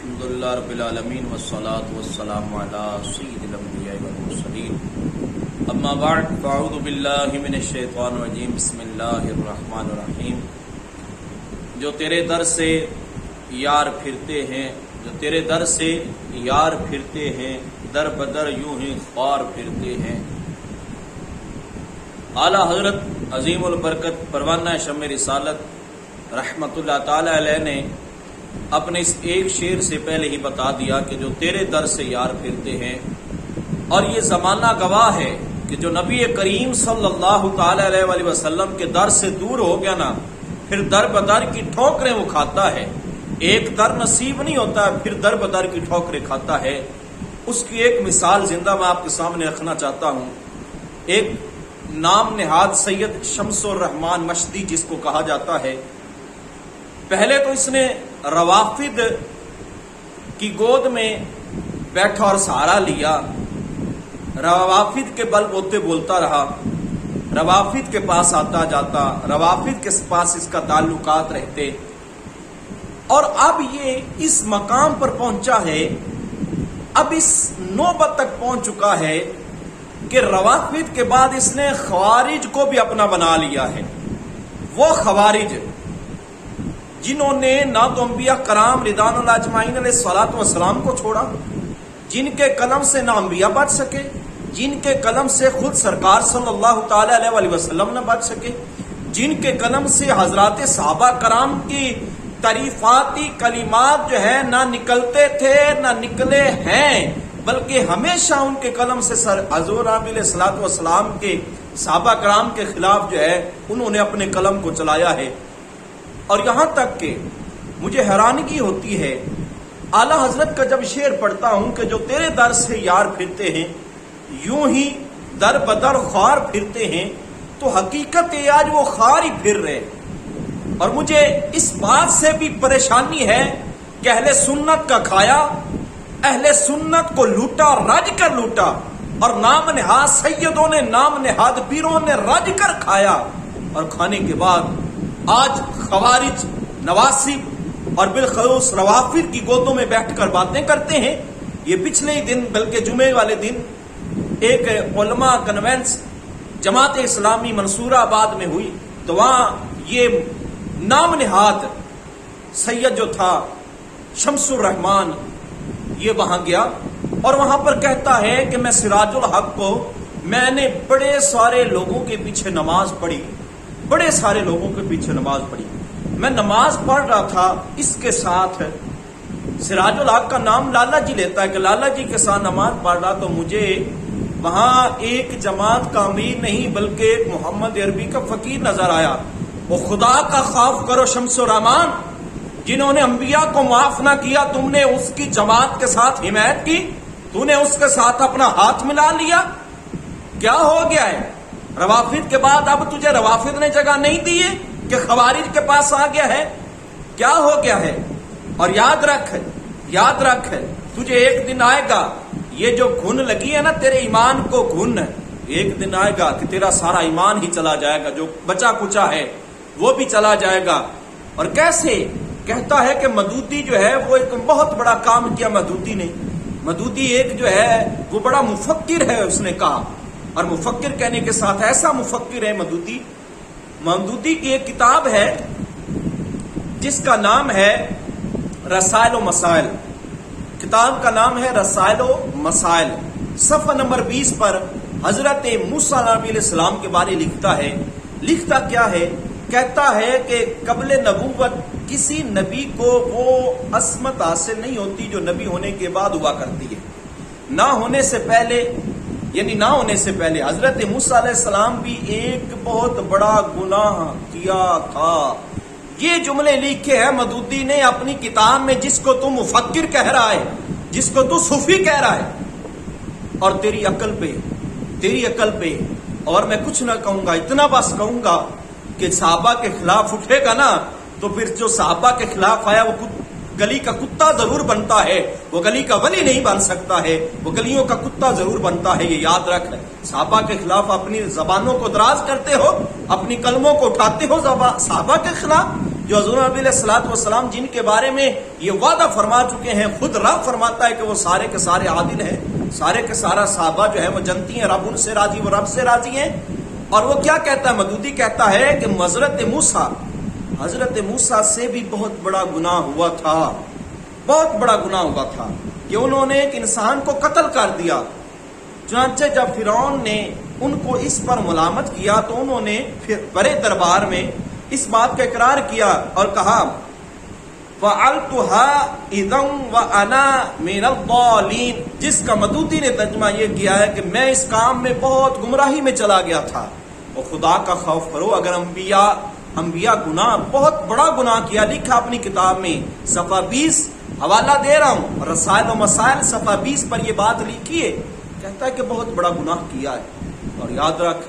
الحمدللہ رب العالمین والصلاة والسلام علی سید الانبیاء والمرسلین اما بعد فاعوذ باللہ من الشیطان الرجیم بسم اللہ الرحمن الرحیم۔ جو تیرے در سے یار پھرتے ہیں، جو تیرے در سے یار پھرتے ہیں، در بدر یوں ہی خوار پھرتے ہیں۔ اعلیٰ حضرت عظیم البرکت پروانہ شمع رسالت رحمت اللہ تعالی علیہ نے اپنے اس ایک شعر سے پہلے ہی بتا دیا کہ جو تیرے در سے یار پھرتے ہیں، اور یہ زمانہ گواہ ہے کہ جو نبی کریم صلی اللہ تعالی علیہ وآلہ وسلم کے در سے دور ہو گیا نا، پھر در بدر کی ٹھوکریں وہ کھاتا ہے۔ ایک در نصیب نہیں ہوتا ہے، پھر در بدر کی ٹھوکریں کھاتا ہے۔ اس کی ایک مثال زندہ میں آپ کے سامنے رکھنا چاہتا ہوں۔ ایک نام نہاد سید شمس الرحمان مشدی جس کو کہا جاتا ہے، پہلے تو اس نے روافد کی گود میں بیٹھا اور سہارا لیا، روافد کے بل بوتے بولتا رہا، روافد کے پاس آتا جاتا، روافد کے پاس اس کا تعلقات رہتے، اور اب یہ اس مقام پر پہنچا ہے، اب اس نوبت تک پہنچ چکا ہے کہ روافد کے بعد اس نے خوارج کو بھی اپنا بنا لیا ہے۔ وہ خوارج جنہوں نے نہ تو انبیاء کرام رضوان اللہ اجمعین علیہ الصلوۃ والسلام کو چھوڑا، جن کے قلم سے نہ انبیاء بچ سکے، جن کے قلم سے خود سرکار صلی اللہ تعالی علیہ وآلہ وسلم نہ بچ سکے، جن کے قلم سے حضرات صحابہ کرام کی تعریفاتی کلمات جو ہے نہ نکلتے تھے نہ نکلے ہیں، بلکہ ہمیشہ ان کے قلم سے حضور علیہ الصلوۃ والسلام کے صحابہ کرام کے خلاف جو ہے انہوں نے اپنے قلم کو چلایا ہے۔ اور یہاں تک کہ مجھے حیرانگی ہوتی ہے، اعلیٰ حضرت کا جب شعر پڑھتا ہوں کہ جو تیرے در سے یار پھرتے ہیں یوں ہی در بدر خوار پھرتے ہیں، تو حقیقت ہے آج وہ خوار ہی پھر رہے۔ اور مجھے اس بات سے بھی پریشانی ہے کہ اہل سنت کا کھایا، اہل سنت کو لوٹا، رج کر لوٹا، اور نام نہاد سیدوں نے، نام نہاد پیروں نے رج کر کھایا، اور کھانے کے بعد آج خوارج، نواسب اور بالخصوص روافد کی گودوں میں بیٹھ کر باتیں کرتے ہیں۔ یہ پچھلے ہی دن بلکہ جمعے والے دن ایک علماء کنونس جماعت اسلامی منصورہ آباد میں ہوئی، تو وہاں یہ نام نہاد سید جو تھا شمس الرحمان یہ وہاں گیا، اور وہاں پر کہتا ہے کہ میں سراج الحق کو، میں نے بڑے سارے لوگوں کے پیچھے نماز پڑھی، بڑے سارے لوگوں کے پیچھے نماز پڑھی، میں نماز پڑھ رہا تھا، اس کے ساتھ سراج الحق کا نام لالا جی لیتا ہے کہ لالا جی کے ساتھ نماز پڑھ رہا، تو مجھے وہاں ایک جماعت کا امیر نہیں بلکہ ایک محمد عربی کا فقیر نظر آیا۔ وہ خدا کا خوف کرو شمس الرحمان، جنہوں نے انبیاء کو معاف نہ کیا، تم نے اس کی جماعت کے ساتھ حمایت کی، تو نے اس کے ساتھ اپنا ہاتھ ملا لیا، کیا ہو گیا ہے؟ روافد کے بعد اب تجھے روافد نے جگہ نہیں دی ہے کہ خوارج کے پاس آ گیا ہے؟ کیا ہو گیا ہے؟ اور یاد رکھ تجھے ایک دن آئے گا، یہ جو گھن لگی ہے نا تیرے ایمان کو، گھن ایک دن آئے گا کہ تیرا سارا ایمان ہی چلا جائے گا، جو بچا کچا ہے وہ بھی چلا جائے گا۔ اور کیسے کہتا ہے کہ مدودی جو ہے وہ ایک بہت بڑا کام کیا، مدودی نے، مدودی ایک جو ہے وہ بڑا مفکر ہے، اس نے کہا، اور مفکر کہنے کے ساتھ ایسا مفکر ہے مدودی۔ مدودی کی ایک کتاب ہے جس کا نام ہے رسائل و مسائل، کتاب کا نام ہے رسائل و مسائل۔ صفحہ نمبر 20 پر حضرت موسیٰ علیہ السلام کے بارے لکھتا کیا ہے؟ کہتا ہے کہ قبل نبوت کسی نبی کو وہ عصمت حاصل نہیں ہوتی جو نبی ہونے کے بعد ہوا کرتی ہے۔ نہ ہونے سے پہلے حضرت موسیٰ علیہ السلام بھی ایک بہت بڑا گناہ کیا تھا۔ یہ جملے لکھے ہیں مدودی نے اپنی کتاب میں، جس کو تو مفکر کہہ رہا ہے، جس کو تو صوفی کہہ رہا ہے، اور تیری عقل پہ اور میں کچھ نہ کہوں گا، اتنا بس کہوں گا کہ صحابہ کے خلاف اٹھے گا نا، تو پھر جو صحابہ کے خلاف آیا وہ گلی کا کتا ضرور بنتا ہے، وہ گلی کا ولی نہیں بن سکتا ہے، وہ گلیوں کا کتا ضرور بنتا ہے۔ یہ یاد رکھ، صحابہ کے خلاف اپنی زبانوں کو دراز کرتے ہو، اپنی قلموں کو اٹھاتے ہو صحابہ کے خلاف، جو حضور نبی علیہ الصلوۃ والسلام جن کے بارے میں یہ وعدہ فرما چکے ہیں، خود رب فرماتا ہے کہ وہ سارے کے سارے عادل ہیں، سارے کے سارا صحابہ جو ہے وہ جنتی ہیں، رب ان سے راضی، وہ رب سے راضی ہیں۔ اور وہ کیا کہتا ہے، مودودی کہتا ہے کہ حضرت موسیٰ سے بھی بہت بڑا گناہ ہوا تھا، بہت بڑا گناہ ہوا تھا کہ انہوں نے ایک انسان کو قتل کر دیا۔ چنانچہ جب فرعون نے ان کو اس پر ملامت کیا تو انہوں نے پھر بڑے دربار میں اس بات کا اقرار کیا اور کہا فَعَلْتُهَا إِذًا وَأَنَا مِنَ الضَّالِينَ، جس کا مودودی نے ترجمہ یہ کیا ہے کہ میں اس کام میں بہت گمراہی میں چلا گیا تھا۔ اور خدا کا خوف کرو، اگر انبیاء گناہ، بہت بڑا گناہ کیا، لکھا اپنی کتاب میں صفحہ 20، حوالہ دے رہا ہوں، رسائل و مسائل صفحہ 20 پر یہ بات لکھی ہے، کہتا ہے کہ بہت بڑا گناہ کیا ہے۔ اور یاد رکھ،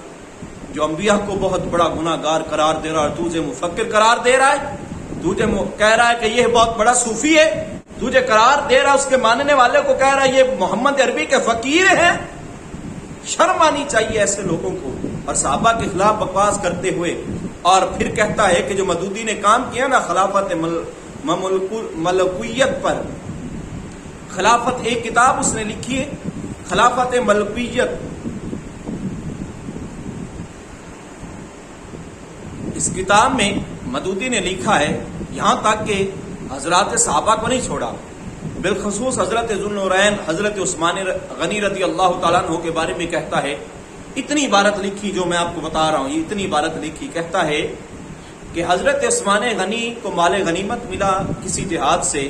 جو انبیاء کو بہت بڑا گناہ گار قرار دے رہا ہے، تجھے مفکر قرار دے رہا ہے، تجھے کہہ رہا ہے کہ یہ بہت بڑا صوفی ہے، تجھے قرار دے رہا ہے، اس کے ماننے والے کو کہہ رہا ہے یہ محمد عربی کے فقیر ہیں۔ شرم آنی چاہیے ایسے لوگوں کو، اور صحابہ کے خلاف بکواس کرتے ہوئے۔ اور پھر کہتا ہے کہ جو مودودی نے کام کیا نا خلافت ملکویت پر، خلافت، ایک کتاب اس نے لکھی ہے خلافت ملکویت، اس کتاب میں مودودی نے لکھا ہے یہاں تک کہ حضرات صحابہ کو نہیں چھوڑا، بالخصوص حضرت ذوالنورین حضرت عثمان غنی رضی اللہ تعالیٰ عنہ کے بارے میں کہتا ہے، اتنی عبارت لکھی جو میں آپ کو بتا رہا ہوں، یہ اتنی عبارت لکھی، کہتا ہے کہ حضرت عثمان غنی کو مال غنیمت ملا کسی جہاد سے،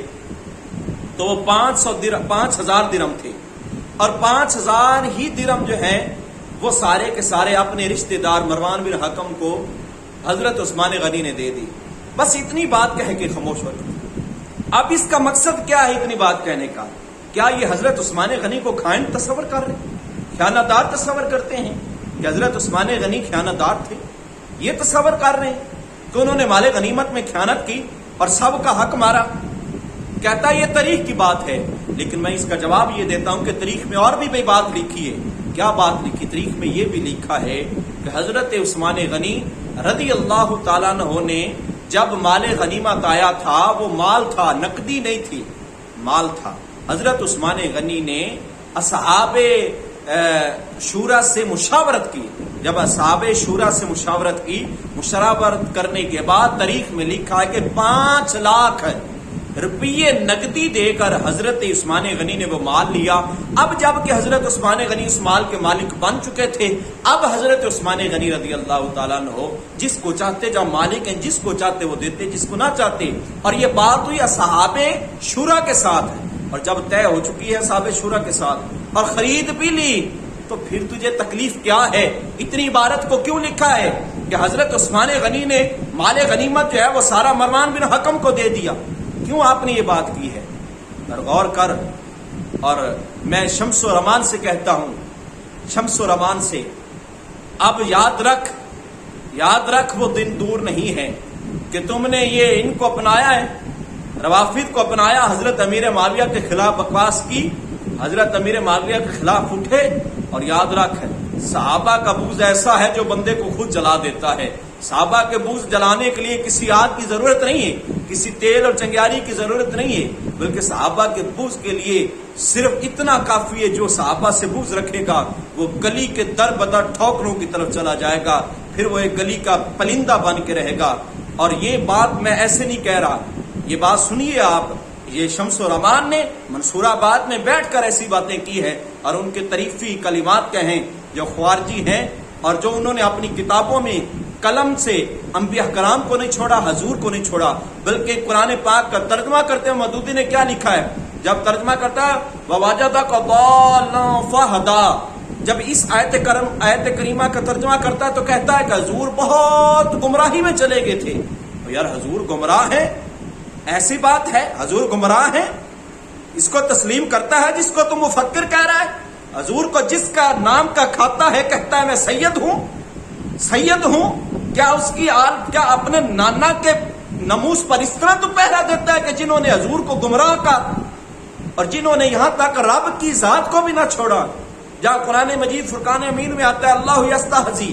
تو وہ 5,000 درہم تھے، اور 5,000 ہی درہم جو ہیں وہ سارے کے سارے اپنے رشتہ دار مروان بن حکم کو حضرت عثمان غنی نے دے دی۔ بس اتنی بات کہہ کے خاموش ہو گئی۔ اب اس کا مقصد کیا ہے اتنی بات کہنے کا؟ کیا یہ حضرت عثمان غنی کو خائن تصور کر رہے ہیں، خیانت دار تصور کرتے ہیں کہ حضرت عثمان غنی خیانت دار تھے؟ یہ تصور کر رہے ہیں کہ انہوں نے مال غنیمت میں خیانت کی اور سب کا حق مارا؟ کہتا ہے یہ تاریخ کی بات ہے، لیکن میں اس کا جواب یہ دیتا ہوں کہ تاریخ میں اور بھی بات لکھی ہے۔ کیا بات لکھی؟ تاریخ میں یہ بھی لکھا ہے کہ حضرت عثمان غنی رضی اللہ تعالیٰ عنہ نے جب مال غنیمت آیا تھا، وہ مال تھا، نقدی نہیں تھی، مال تھا، حضرت عثمان غنی نے اصحاب شورا سے مشاورت کی۔ جب اصحاب شورا سے مشاورت کرنے کے بعد تاریخ میں لکھا ہے کہ 5 لاکھ روپیے نقدی دے کر حضرت عثمان غنی نے وہ مال لیا۔ اب جب کہ حضرت عثمان غنی اس مال کے مالک بن چکے تھے، اب حضرت عثمان غنی رضی اللہ تعالیٰ عنہ جس کو چاہتے، جب مالک ہیں جس کو چاہتے وہ دیتے، جس کو نہ چاہتے۔ اور یہ بات ہوئی اصحاب شورا کے ساتھ، اور جب طے ہو چکی ہے اصحاب شورا کے ساتھ اور خرید بھی لی، تو پھر تجھے تکلیف کیا ہے؟ اتنی عبارت کو کیوں لکھا ہے کہ حضرت عثمان غنی نے مال غنیمت جو ہے وہ سارا مروان بن حکم کو دے دیا؟ کیوں آپ نے یہ بات کی ہے؟ اور غور کر۔ اور میں شمس و رمان سے کہتا ہوں، شمس و رمان سے، اب یاد رکھ وہ دن دور نہیں ہے کہ تم نے یہ ان کو اپنایا ہے، روافض کو اپنایا، حضرت امیر معاویہ کے خلاف بکواس کی، حضرت امیر معاویہ کے خلاف اٹھے۔ اور یاد رکھ، صحابہ کا بغض ایسا ہے جو بندے کو خود جلا دیتا ہے۔ صحابہ کے بغض جلانے کے لیے کسی آگ کی ضرورت نہیں ہے، کسی تیل اور چنگیاری کی ضرورت نہیں ہے، بلکہ صحابہ کے بغض کے لیے صرف اتنا کافی ہے، جو صحابہ سے بغض رکھے گا وہ گلی کے در بدر ٹھوکروں کی طرف چلا جائے گا، پھر وہ ایک گلی کا پلندہ بن کے رہے گا۔ اور یہ بات میں ایسے نہیں کہہ رہا، یہ بات سنیے آپ، یہ شمس و رمان نے منصور آباد میں بیٹھ کر ایسی باتیں کی ہے، اور ان کے تعریفی کلمات کہیں جو خوارجی ہیں، اور جو انہوں نے اپنی کتابوں میں قلم سے انبیاء کرام کو نہیں چھوڑا، حضور کو نہیں چھوڑا، بلکہ قرآن پاک کا ترجمہ کرتے ہوئے مودودی نے کیا لکھا ہے؟ جب ترجمہ کرتا ہے وَوَجَدَكَ ضَالًّا فَهَدَىٰ، جب اس آیت کریمہ کا ترجمہ کرتا ہے تو کہتا ہے کہ حضور بہت گمراہی میں چلے گئے تھے۔ تو یار حضور گمراہ ہیں؟ ایسی بات ہے حضور گمراہ ہیں؟ اس کو تسلیم کرتا ہے جس کو تم مفکر کہہ رہا ہے؟ حضور کو جس کا نام کا کھاتا ہے کہتا ہے میں سید ہوں، کیا اس کی کیا اپنے نانا کے ناموس پر اس طرح تو پہرا دیتا ہے کہ جنہوں نے حضور کو گمراہ کہا اور جنہوں نے یہاں تک رب کی ذات کو بھی نہ چھوڑا؟ جہاں قرآن مجید فرقان امین میں آتا ہے اللہ یستہزی